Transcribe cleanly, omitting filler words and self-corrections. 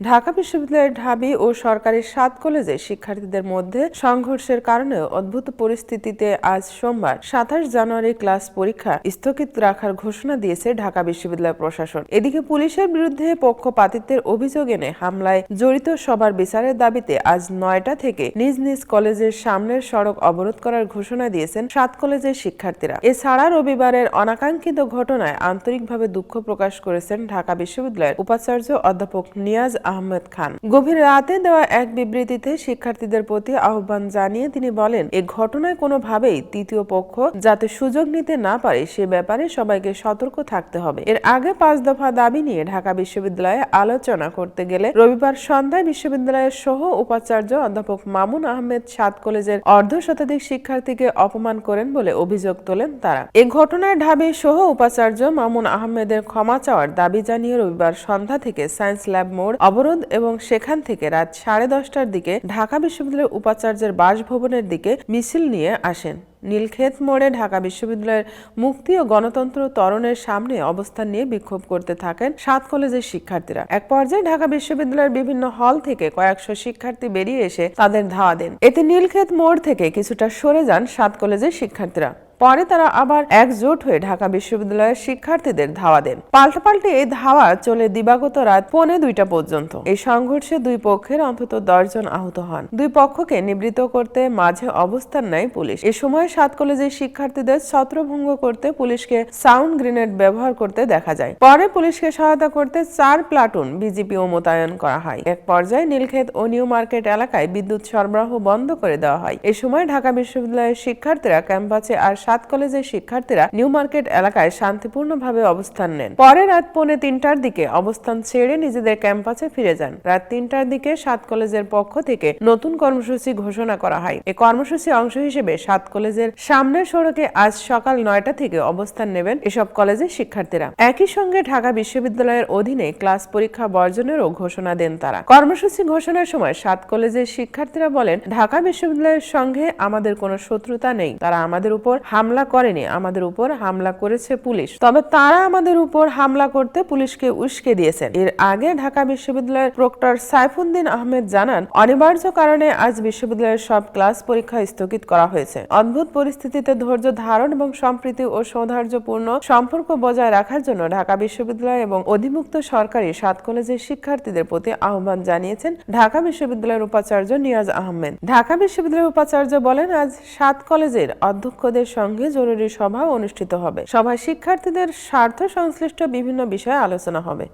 ঢাকা বিশ্ববিদ্যালয়ের ঢাবি ও সরকারি 7 কলেজে শিক্ষার্থীদের মধ্যে সংঘর্ষের কারণে উদ্ভূত পরিস্থিতিতে আজ সোমবার 27 জানুয়ারি ক্লাস পরীক্ষা স্থগিত রাখার ঘোষণা দিয়েছে ঢাকা বিশ্ববিদ্যালয় প্রশাসন। এদিকে পুলিশের বিরুদ্ধে পক্ষপাতিত্বের অভিযোগ এনে হামলায় জড়িত সবার বিচারের দাবিতে আজ 9টা থেকে নিজ নিজ কলেজের সামনের সড়ক অবরোধ করার ঘোষণা দিয়েছেন 7 কলেজের শিক্ষার্থীরা। এছাড়া রবিবারের অনাকাঙ্ক্ষিত ঘটনায় আন্তরিকভাবে দুঃখ প্রকাশ করেছেন ঢাকা বিশ্ববিদ্যালয়ের উপাচার্য অধ্যাপক নিয়াজ আহমেদ খান। গভীর রাতে দেওয়া এক বিবৃতিতে শিক্ষার্থীদের প্রতি আহ্বান জানিয়ে তিনি বলেন, এই ঘটনায় কোনোভাবেই তৃতীয় পক্ষ যাতে সুযোগ নিতে না পারে সে ব্যাপারে সবাইকে সতর্ক থাকতে হবে। এর আগে 5 দফা দাবি নিয়ে ঢাকা বিশ্ববিদ্যালয়ে আলোচনা করতে গেলে রবিবার সন্ধ্যায় বিশ্ববিদ্যালয়ের সহ উপাচার্য অধ্যাপক মামুন আহমেদ 7 কলেজের অর্ধশতাধিক শিক্ষার্থীকে অপমান করেন বলে অভিযোগ তোলেন তারা। এই ঘটনায় ঢাবি সহ উপাচার্য মামুন আহমেদের ক্ষমা চাওয়ার দাবি জানিয়ে রবিবার সন্ধ্যা থেকে সায়েন্স ল্যাব মোড় অবরোধ এবং সেখান থেকে রাত 10:30টার দিকে ঢাকা বিশ্ববিদ্যালয়ের উপাচার্যের বাসভবনের দিকে মিছিল নিয়ে আসেন। নীলক্ষেত মোড়ে ঢাকা বিশ্ববিদ্যালয়ের মুক্তি ও গণতন্ত্র ত্বরণের সামনে অবস্থান নিয়ে বিক্ষোভ করতে থাকেন 7 কলেজের শিক্ষার্থীরা। এক পর্যায়ে ঢাকা বিশ্ববিদ্যালয়ের বিভিন্ন হল থেকে কয়েকশো শিক্ষার্থী বেরিয়ে এসে তাদের ধাওয়া দেন। এতে নীলক্ষেত মোড় থেকে কিছুটা সরে যান 7 কলেজের শিক্ষার্থীরা। পরে তারা আবার একজোট হয়ে ঢাকা বিশ্ববিদ্যালয়ের শিক্ষার্থীদের ধাওয়া দেন। পাল্টাপাল্টি এই ধাওয়া চলে দিবাগত রাত 1:45 পর্যন্ত। এই সংঘর্ষে দুই পক্ষের অন্তত 10 জন আহত হন। দুই পক্ষকে নিবৃত্ত করতে মাঝে অবস্থান নেয় পুলিশ। এ সময় 7 কলেজের শিক্ষার্থীদের ছত্রভঙ্গ করতে পুলিশকে সাউন্ড গ্রেনেড ব্যবহার করতে দেখা যায়। পরে পুলিশকে সহায়তা করতে 4 প্লাটুন বিজিপিও মোতায়েন করা হয়। এক পর্যায়ে নীলক্ষেত ও নিউ মার্কেট এলাকায় বিদ্যুৎ সরবরাহ বন্ধ করে দেওয়া হয়। এ সময় ঢাকা বিশ্ববিদ্যালয়ের শিক্ষার্থীরা ক্যাম্পাসে আর 7 কলেজের শিক্ষার্থীরা নিউ মার্কেট এলাকায় শান্তিপূর্ণভাবে অবস্থান নেন। পরে রাত 2:45টার দিকে অবস্থান ছেড়ে নিজেদের ক্যাম্পাসে ফিরে যান। রাত 3টার দিকে 7 কলেজের পক্ষ থেকে নতুন কর্মসূচি ঘোষণা করা হয়। এই কর্মসূচির অংশ হিসেবে 7 কলেজের সামনের সড়কে আজ সকাল 9টা থেকে অবস্থান নেবেন এসব কলেজের শিক্ষার্থীরা। একই সঙ্গে ঢাকা বিশ্ববিদ্যালয়ের অধীনে ক্লাস পরীক্ষা বর্জনেরও ঘোষণা দেন তারা। কর্মসূচি ঘোষণার সময় 7 কলেজের শিক্ষার্থীরা বলেন, ঢাকা বিশ্ববিদ্যালয়ের সঙ্গে আমাদের কোনো শত্রুতা নেই। তারা আমাদের উপর হামলা করেনি, আমাদের উপর হামলা করেছে পুলিশ। তবে তারা আমাদের উপর হামলা করতে পুলিশকে উস্কে দিয়েছেন। এর আগে ঢাকা বিশ্ববিদ্যালয়ের প্রক্টর সাইফুদ্দিন আহমেদ জানান, অনিবার্য কারণে আজ বিশ্ববিদ্যালয়ের সব ক্লাস পরীক্ষা স্থগিত করা হয়েছে। অদ্ভুত পরিস্থিতিতে ধৈর্য ধারণ এবং সম্প্রীতি ও সৌহার্দ্যপূর্ণ সম্পর্ক বজায় রাখার জন্য ঢাকা বিশ্ববিদ্যালয় এবং অধিভুক্ত সরকারি 7 কলেজের শিক্ষার্থীদের প্রতি আহ্বান জানিয়েছেন ঢাকা বিশ্ববিদ্যালয়ের উপাচার্য নিয়াজ আহমেদ। ঢাকা বিশ্ববিদ্যালয়ের উপাচার্য বলেন, আজ 7 কলেজের অধ্যক্ষদের সঙ্গে জরুরি সভা অনুষ্ঠিত হবে। সভায় শিক্ষার্থীদের স্বার্থ সংশ্লিষ্ট বিভিন্ন বিষয়ে আলোচনা হবে।